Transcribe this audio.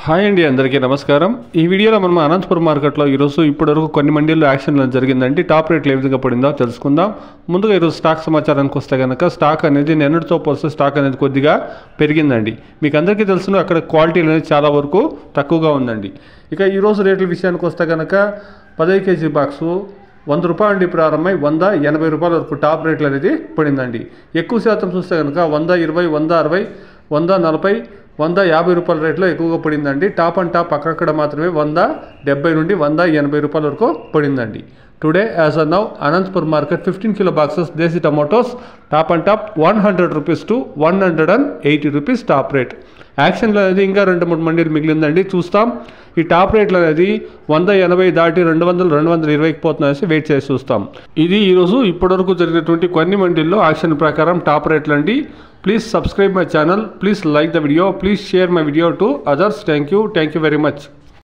Hi అండి, అందరికీ నమస్కారం. ఈ వీడియోలో మనం అనంతపురం మార్కెట్లో ఈరోజు ఇప్పటివరకు కొన్ని మండీల్లో యాక్షన్ జరిగిందండి. టాప్ రేట్లు ఏ విధంగా పడిందో తెలుసుకుందాం. ముందుగా ఈరోజు స్టాక్ సమాచారానికి వస్తే కనుక స్టాక్ అనేది నిన్నటితో పోలిస్తే స్టాక్ అనేది కొద్దిగా పెరిగిందండి. మీకు అందరికీ తెలుసు అక్కడ క్వాలిటీలు అనేది చాలా వరకు తక్కువగా ఉందండి. ఇక ఈరోజు రేట్ల విషయానికి వస్తే కనుక 15 కేజీ బాక్సు 100 రూపాయల నుండి ప్రారంభమై 180 రూపాయల వరకు టాప్ రేట్లు అనేది పడిందండి. ఎక్కువ శాతం చూస్తే కనుక 120, 160, 140, 150 రూపాయల రేట్లో ఎక్కువగా పడిందండి. టాప్ అండ్ టాప్ అక్కడక్కడ మాత్రమే 170 నుండి 180 రూపాయల వరకు పడిందండి. Today as on now Anantapuram market 15 kilo boxes దేశీ tomatoes top and top 100 rupees to 180 rupees top rate. యాక్షన్లో అనేది ఇంకా 2-3 మండీలు మిగిలిందండి, చూస్తాం. ఈ టాప్ రేట్లు అనేది 180 దాటి 200, 220కి పోతున్నాయని వెయిట్ చేసి చూస్తాం. ఇది ఈరోజు ఇప్పటివరకు జరిగినటువంటి కొన్ని మండీల్లో యాక్షన్ ప్రకారం టాప్ రేట్లు అండి. Please subscribe my channel. Please like the video. Please share my video to others. Thank you very much.